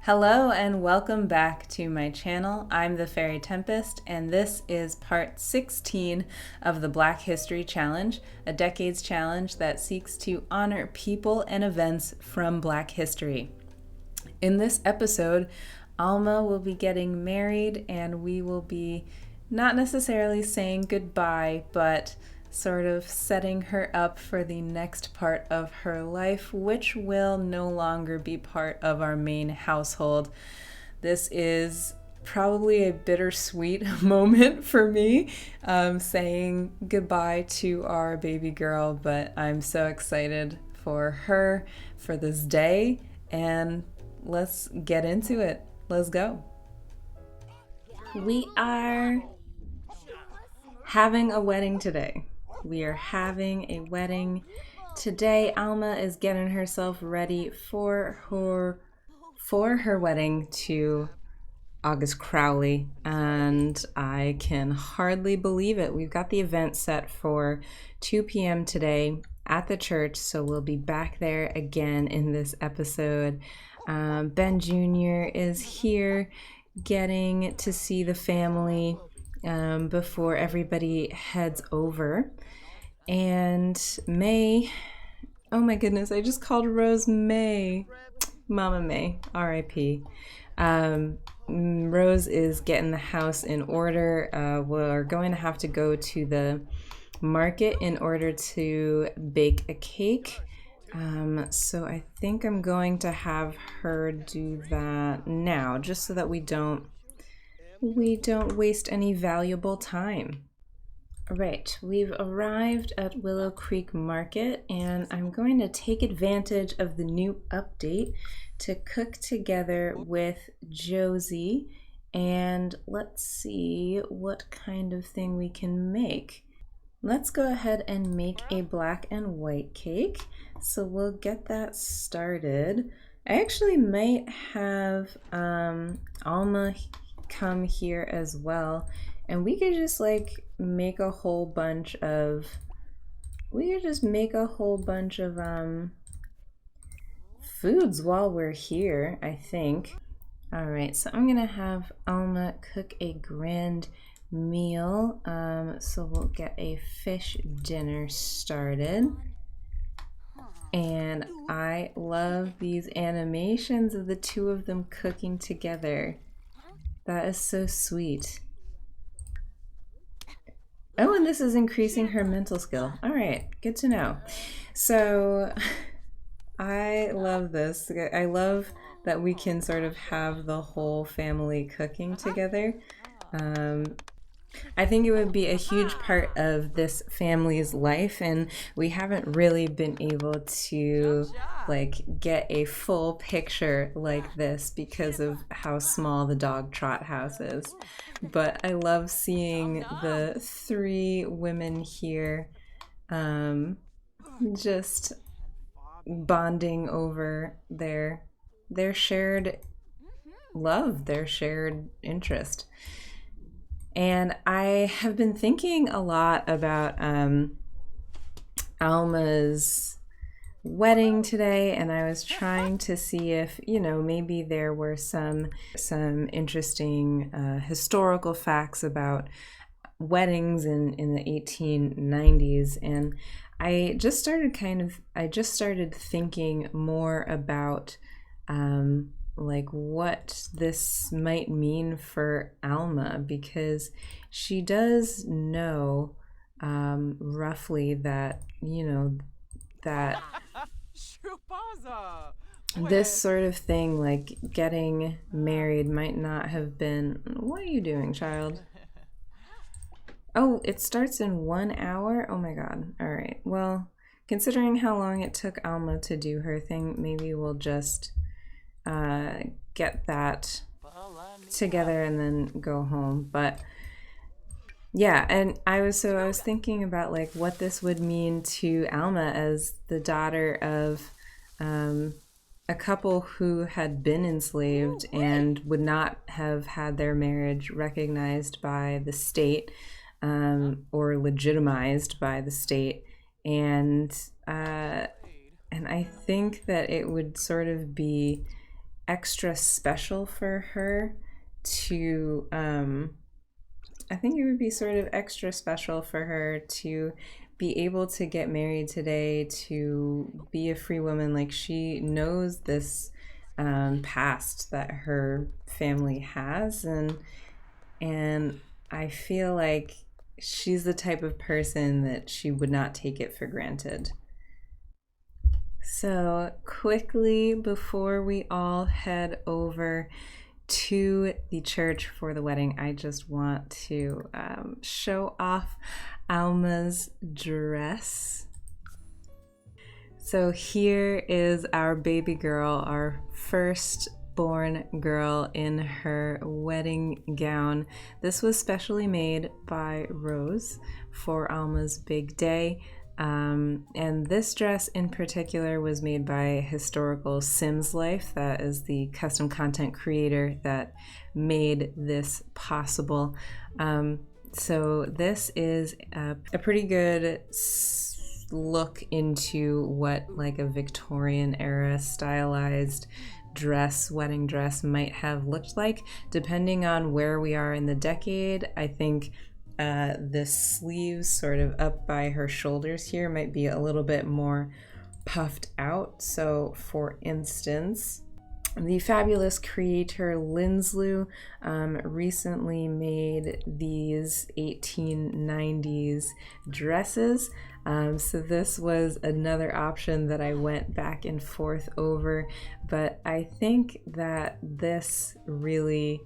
Hello and welcome back to my channel. I'm the Faerie-tempest and this is part 16 of the Black History Challenge, a decades challenge that seeks to honor people and events from Black history. In this episode, Alma will be getting married and we will be not necessarily saying goodbye, but sort of setting her up for the next part of her life, which will no longer be part of our main household. This is probably a bittersweet moment for me, saying goodbye to our baby girl, but I'm so excited for her, for this day, and let's get into it. Let's go. We are having a wedding today. We are having a wedding today. Alma is getting herself ready for her wedding to August Crowley, and I can hardly believe it. We've got the event set for 2 p.m. today at the church, so we'll be back there again in this episode. Ben Jr. is here getting to see the family before everybody heads over. And May, oh my goodness, I just called Rose May. Mama May, R.I.P. Rose is getting the house in order. We're going to have to go to the market in order to bake a cake. So I think I'm going to have her do that now, just so that we don't waste any valuable time. All right, we've arrived at Willow Creek Market, and I'm going to take advantage of the new update to cook together with Josie, and let's see what kind of thing we can make. Let's go ahead and make a black and white cake. So we'll get that started. I actually might have Alma come here as well, and we could just make a whole bunch of foods while we're here, I think. All right, so I'm gonna have Alma cook a grand meal. So we'll get a fish dinner started. And I love these animations of the two of them cooking together. That is so sweet. Oh, and this is increasing her mental skill. All right, good to know. So I love this. I love that we can sort of have the whole family cooking together. I think it would be a huge part of this family's life, and we haven't really been able to get a full picture like this because of how small the dog trot house is. But I love seeing the three women here just bonding over their shared love, their shared interest. And I have been thinking a lot about Alma's wedding today, and I was trying to see if, maybe there were some interesting historical facts about weddings in the 1890s, and I just started thinking more about what this might mean for Alma, because she does know roughly that that this sort of thing, getting married, might not have been. What are you doing, child? Oh, it starts in 1 hour? Oh my god. All right, well, considering how long it took Alma to do her thing, maybe we'll just get that together and then go home. But yeah, and I was thinking about what this would mean to Alma as the daughter of a couple who had been enslaved and would not have had their marriage recognized by the state or legitimized by the state, and I think that it would sort of be extra special for her to, I think it would be sort of extra special for her to be able to get married today, to be a free woman. Like, she knows this past that her family has, and I feel like she's the type of person that she would not take it for granted. So quickly, before we all head over to the church for the wedding, I just want to show off Alma's dress. So here is our baby girl, our first-born girl in her wedding gown. This was specially made by Rose for Alma's big day. And this dress in particular was made by Historical Sims Life. That is the custom content creator that made this possible. So this is a pretty good look into what like a Victorian era stylized dress, wedding dress, might have looked like. Depending on where we are in the decade, I think the sleeves sort of up by her shoulders here might be a little bit more puffed out. So for instance, the fabulous creator Linslew recently made these 1890s dresses. So this was another option that I went back and forth over, but I think that this really,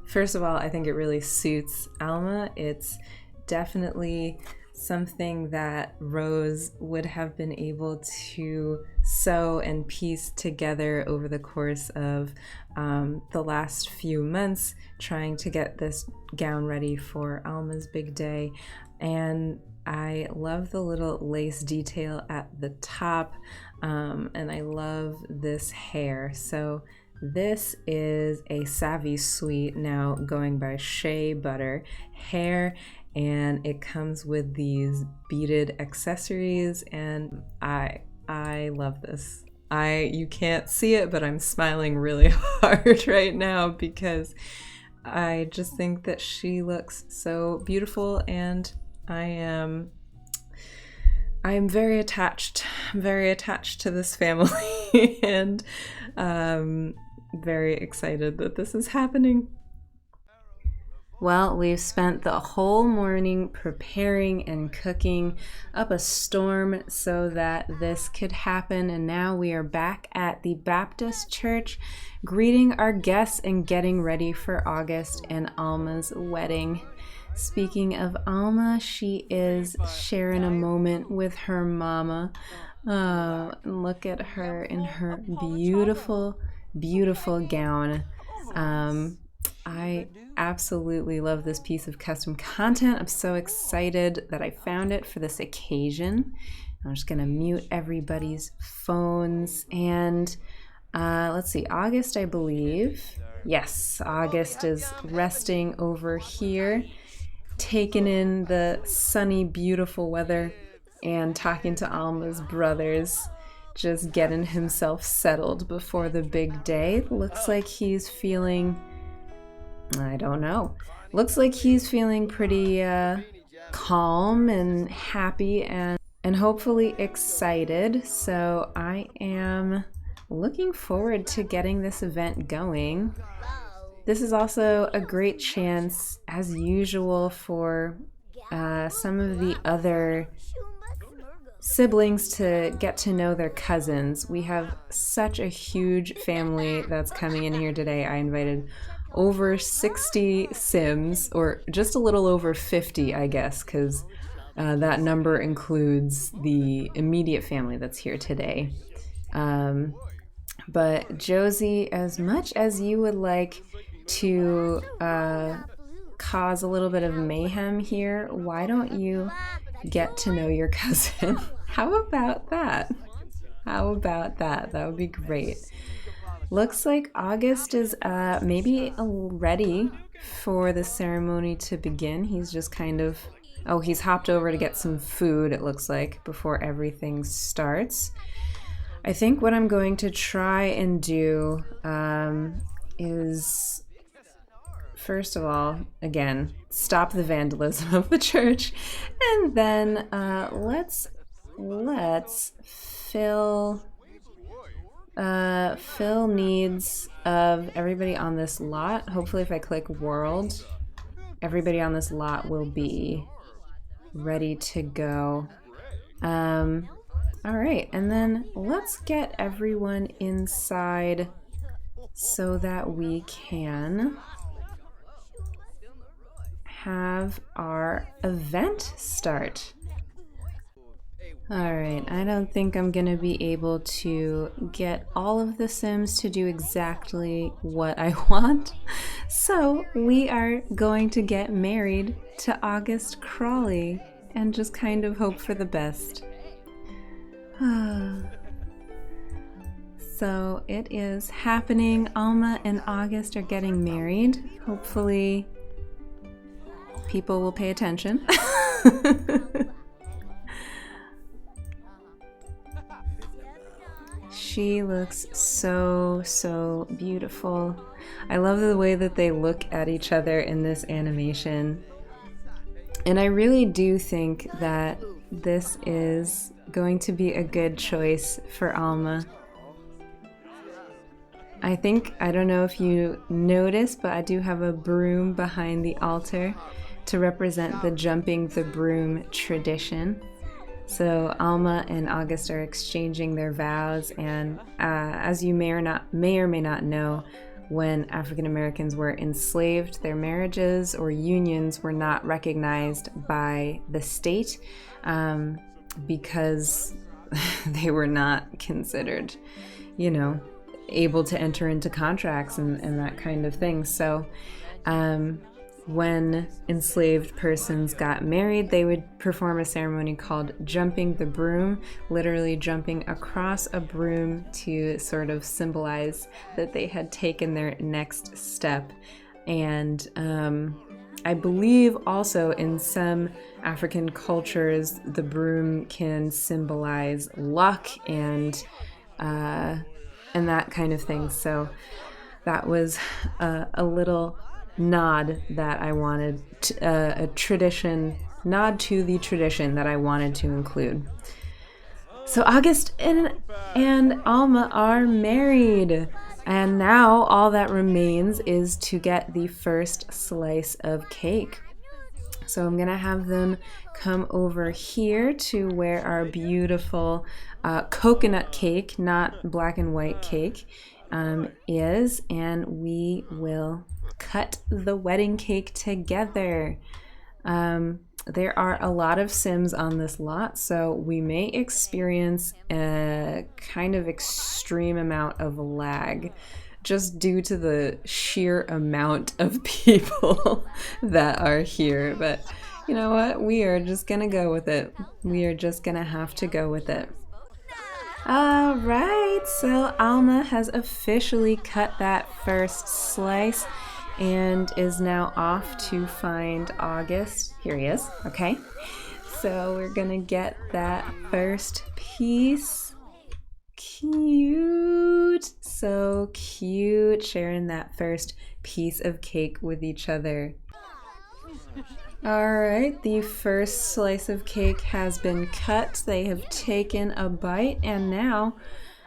first of all, I think it really suits Alma. It's definitely something that Rose would have been able to sew and piece together over the course of the last few months, trying to get this gown ready for Alma's big day. And I love the little lace detail at the top, and I love this hair. So this is a Savvy Sweet, now going by Shea Butter hair, and it comes with these beaded accessories, and I love this. You can't see it, but I'm smiling really hard right now because I just think that she looks so beautiful, and I am very attached to this family and very excited that this is happening. Well, we've spent the whole morning preparing and cooking up a storm so that this could happen, and now we are back at the Baptist church greeting our guests and getting ready for August and Alma's wedding. Speaking of Alma, she is sharing a moment with her mama. Look at her in her beautiful, beautiful gown. I absolutely love this piece of custom content. I'm so excited that I found it for this occasion. I'm just gonna mute everybody's phones, and let's see, August, I believe. Yes, August is resting over here, taking in the sunny, beautiful weather and talking to Alma's brothers, just getting himself settled before the big day. Looks like he's feeling, I don't know, looks like he's feeling pretty calm and happy and hopefully excited. So I am looking forward to getting this event going. This is also a great chance, as usual, for some of the other siblings to get to know their cousins. We have such a huge family that's coming in here today. I invited over 60 Sims, or just a little over 50, I guess, because that number includes the immediate family that's here today. But Josie, as much as you would like to cause a little bit of mayhem here, why don't you get to know your cousin? How about that? How about that? That would be great. Looks like August is maybe ready for the ceremony to begin. He's just kind of, he's hopped over to get some food, it looks like, before everything starts. I think what I'm going to try and do is, first of all, again, stop the vandalism of the church, and then let's fill needs of everybody on this lot. Hopefully, if I click world, everybody on this lot will be ready to go. All right, and then let's get everyone inside so that we can have our event start. All right, I don't think I'm gonna be able to get all of the Sims to do exactly what I want. So we are going to get married to August Crawley and just kind of hope for the best. So it is happening. Alma and August are getting married. Hopefully people will pay attention. She looks so beautiful. I love the way that they look at each other in this animation. And I really do think that this is going to be a good choice for Alma. I don't know if you noticed, but I do have a broom behind the altar to represent the jumping the broom tradition. So Alma and August are exchanging their vows, and as you may or may not know, when African Americans were enslaved, their marriages or unions were not recognized by the state because they were not considered, able to enter into contracts and that kind of thing. So when enslaved persons got married, they would perform a ceremony called jumping the broom, literally jumping across a broom to sort of symbolize that they had taken their next step. And I believe also in some African cultures, the broom can symbolize luck and that kind of thing. So that was a little nod that I wanted, a tradition, nod to the tradition that I wanted to include. So August and Alma are married, and now all that remains is to get the first slice of cake. So I'm gonna have them come over here to where our beautiful coconut cake, not black and white cake, is, and we will cut the wedding cake together. There are a lot of Sims on this lot, so we may experience a kind of extreme amount of lag just due to the sheer amount of people that are here. But you know what? We are just gonna go with it. We are just gonna have to go with it. All right, so Alma has officially cut that first slice and is now off to find August. Here he is. Okay, so we're gonna get that first piece. Cute, so cute, sharing that first piece of cake with each other. All right, the first slice of cake has been cut. They have taken a bite, and now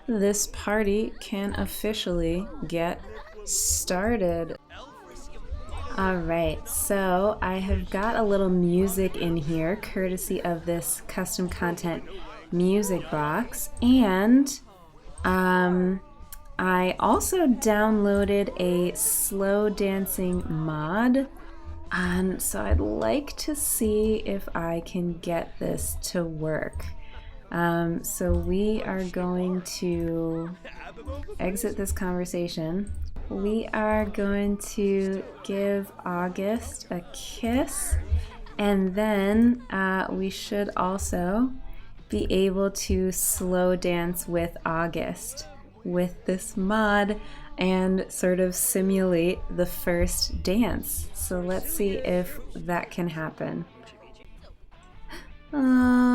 this party can officially get started. All right, so I have got a little music in here courtesy of this custom content music box, and I also downloaded a slow dancing mod, so I'd like to see if I can get this to work. So we are going to exit this conversation. We are going to give August a kiss, and then we should also be able to slow dance with August with this mod and sort of simulate the first dance. So let's see if that can happen. Oh.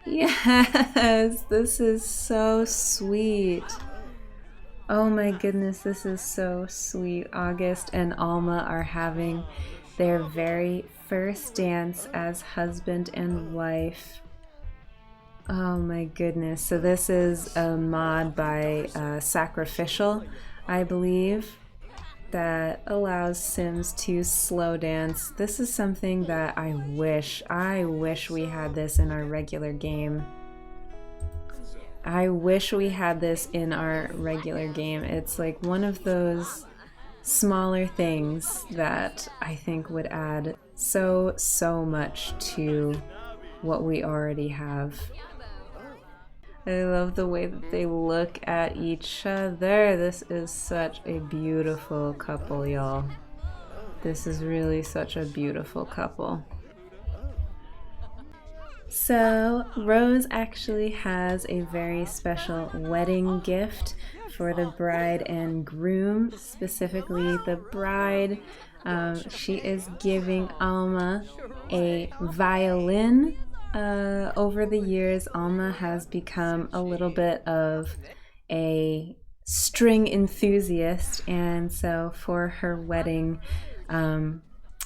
Yes, this is so sweet. Oh my goodness, this is so sweet. August and Alma are having their very first dance as husband and wife. Oh my goodness. So this is a mod by Sacrificial, I believe, that allows Sims to slow dance. This is something that I wish we had this in our regular game. I wish we had this in our regular game. It's like one of those smaller things that I think would add so much to what we already have. I love the way that they look at each other. This is such a beautiful couple, y'all. This is really such a beautiful couple. So, Rose actually has a very special wedding gift for the bride and groom, specifically the bride. She is giving Alma a violin. Over the years, Alma has become a little bit of a string enthusiast, and so for her wedding,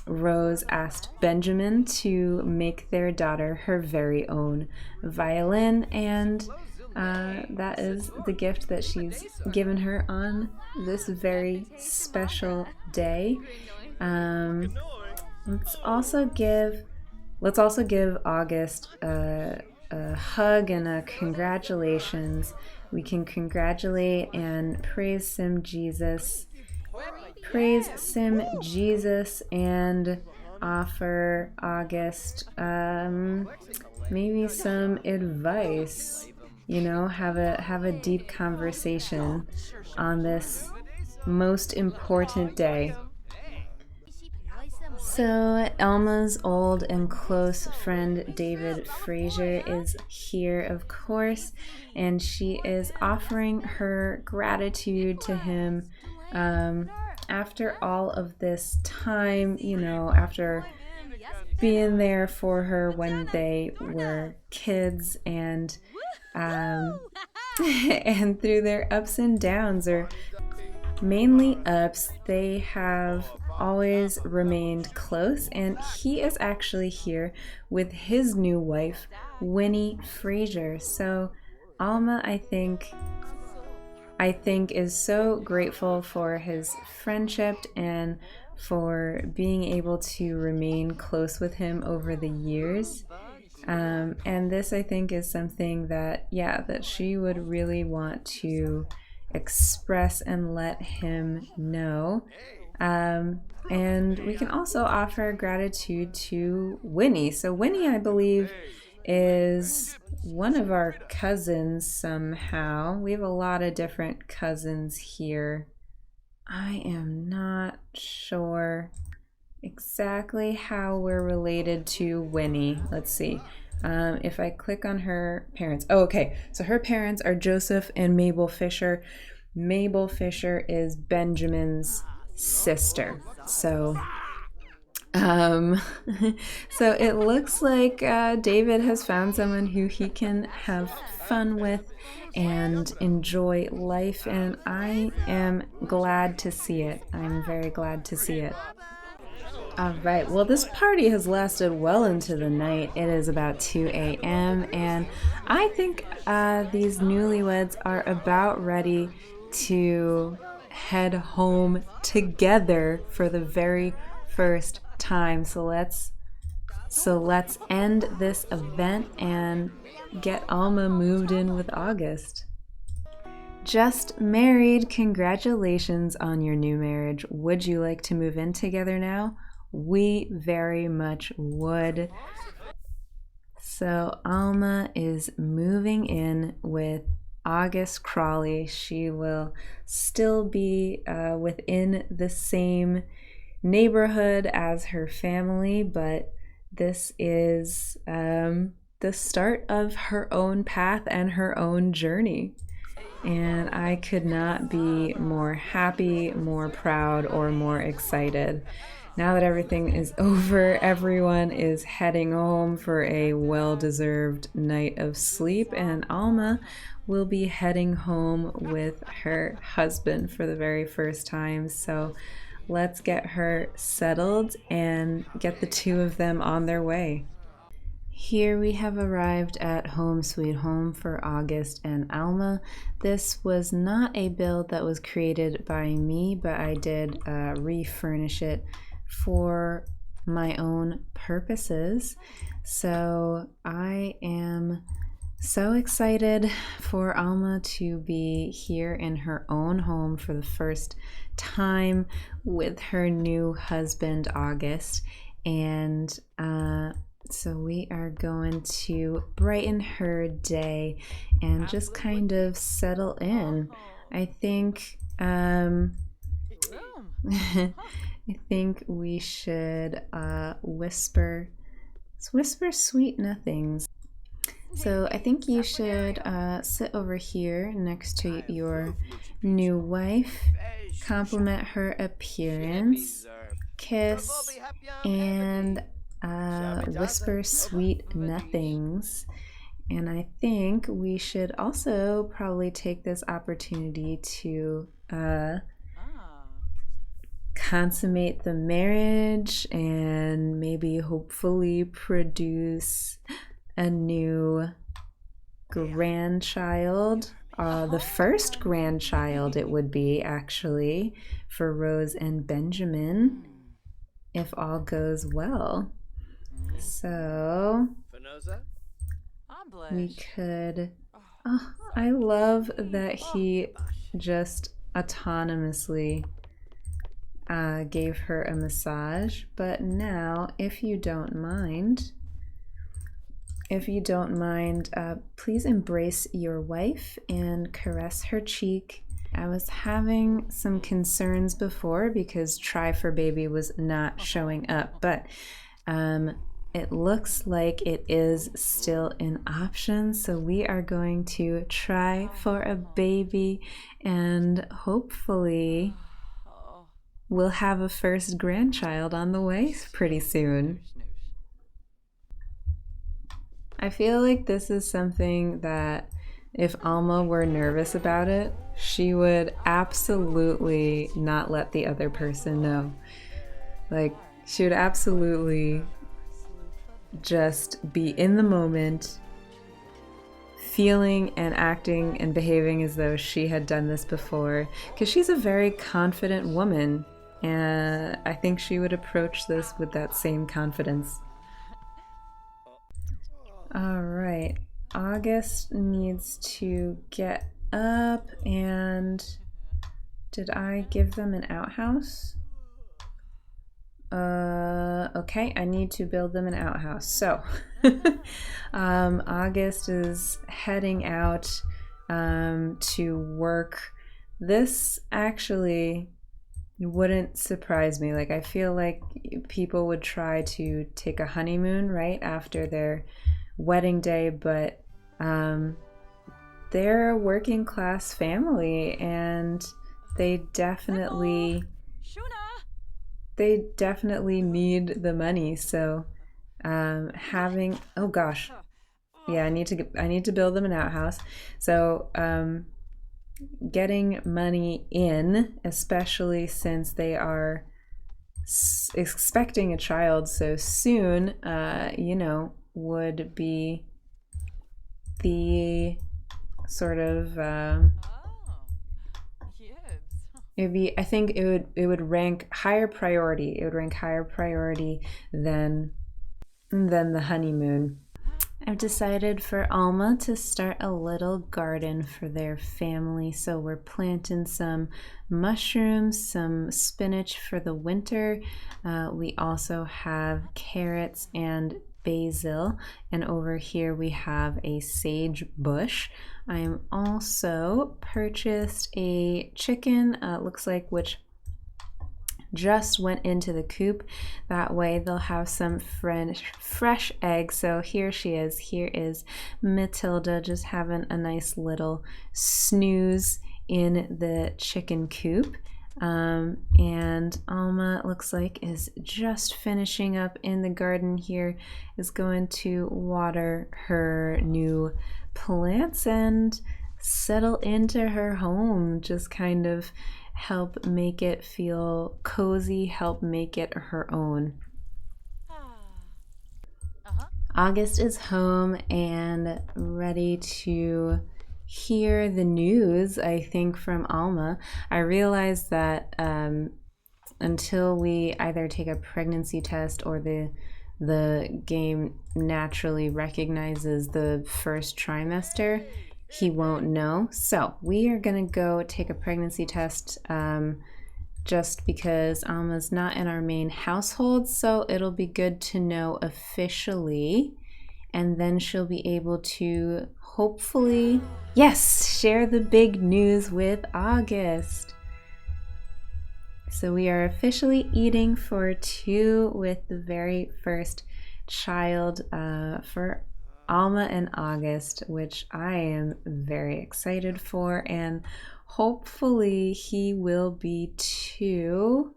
Rose asked Benjamin to make their daughter her very own violin, and that is the gift that she's given her on this very special day. Let's also give August a hug and a congratulations. We can congratulate and praise Sim Jesus. Praise Sim Jesus and offer August maybe some advice. You know, have a deep conversation on this most important day. So Alma's old and close friend David Fraser is here, of course, and she is offering her gratitude to him after all of this time, you know, after being there for her when they were kids, and and through their ups and downs, or mainly ups, they have always remained close, and he is actually here with his new wife, Winnie Fraser. So Alma, I think is so grateful for his friendship and for being able to remain close with him over the years. And this, I think, is something that, that she would really want to express and let him know. And we can also offer gratitude to Winnie. So Winnie, I believe, is one of our cousins somehow. We have a lot of different cousins here. I am not sure exactly how we're related to Winnie. Let's see. If I click on her parents. Oh, okay. So her parents are Joseph and Mabel Fisher. Mabel Fisher is Benjamin's sister. So so it looks like David has found someone who he can have fun with and enjoy life, and I am glad to see it. I'm very glad to see it. All right, well, this party has lasted well into the night. It is about 2 a.m. and I think these newlyweds are about ready to head home together for the very first time. So let's end this event and get Alma moved in with August. Just married. Congratulations on your new marriage. Would you like to move in together now? We very much would. So Alma is moving in with August Crawley. She will still be within the same neighborhood as her family, but this is the start of her own path and her own journey. And I could not be more happy, more proud, or more excited. Now that everything is over, everyone is heading home for a well-deserved night of sleep, and Alma will be heading home with her husband for the very first time. So let's get her settled and get the two of them on their way. Here we have arrived at Home Sweet Home for August and Alma. This was not a build that was created by me, but I did refurnish it for my own purposes. So I am so excited for Alma to be here in her own home for the first time with her new husband, August. And so we are going to brighten her day and just kind of settle in. I think I think we should whisper sweet nothings. So I think you should sit over here next to your new wife, compliment her appearance, kiss, and whisper sweet nothings. And I think we should also probably take this opportunity to consummate the marriage and maybe hopefully produce a new grandchild. The first grandchild it would be actually for Rose and Benjamin, if all goes well. So we could, oh, I love that he just autonomously gave her a massage. But now, if you don't mind, please embrace your wife and caress her cheek. I was having some concerns before because Try for Baby was not showing up, but it looks like it is still an option. So we are going to try for a baby and hopefully we'll have a first grandchild on the way pretty soon. I feel like this is something that if Alma were nervous about it, she would absolutely not let the other person know. Like, she would absolutely just be in the moment, feeling and acting and behaving as though she had done this before, because she's a very confident woman, and I think she would approach this with that same confidence. All right, August needs to get up, and did I give them an outhouse? Okay, I need to build them an outhouse. So August is heading out to work. This actually wouldn't surprise me. Like, I feel like people would try to take a honeymoon right after their wedding day, but they're a working class family and they definitely need the money. So having, oh gosh, yeah, I need to build them an outhouse. So getting money in, especially since they are expecting a child so soon, you know, would be the sort of I think it would rank higher priority. It would rank higher priority than the honeymoon. I've decided for Alma to start a little garden for their family. So we're planting some mushrooms, some spinach for the winter. We also have carrots and basil, and over here we have a sage bush. I'm also purchased a chicken, looks like, which just went into the coop. That way they'll have some fresh eggs. So here she is. Here is Matilda just having a nice little snooze in the chicken coop. And Alma, looks like, is just finishing up in the garden here, is going to water her new plants and settle into her home, just kind of help make it feel cozy, help make it her own. August is home and ready to hear the news, I think, from Alma. I realized that until we either take a pregnancy test or the game naturally recognizes the first trimester, he won't know. So we are gonna go take a pregnancy test just because Alma's not in our main household, so it'll be good to know officially, and then she'll be able to hopefully, yes, share the big news with August. So we are officially eating for 2 with the very first child for Alma and August, which I am very excited for, and hopefully he will be too.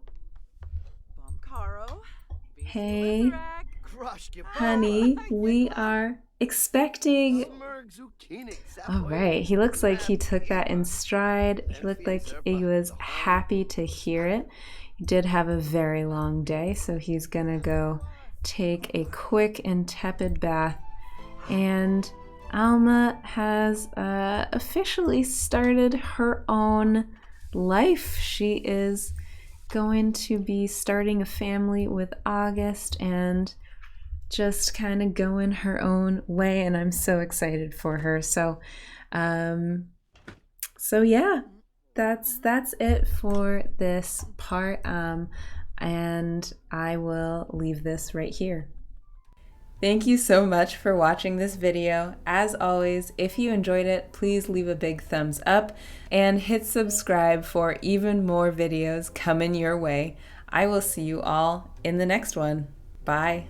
Hey, honey, we are expecting. All right, he looks like he took that in stride. He looked like he was happy to hear it. He did have a very long day, so he's gonna go take a quick and tepid bath. And Alma has officially started her own life. She is going to be starting a family with August and just kind of going her own way, and I'm so excited for her. So yeah, that's it for this part, and I will leave this right here. Thank you so much for watching this video. As always, if you enjoyed it, please leave a big thumbs up and hit subscribe for even more videos coming your way. I will see you all in the next one. Bye.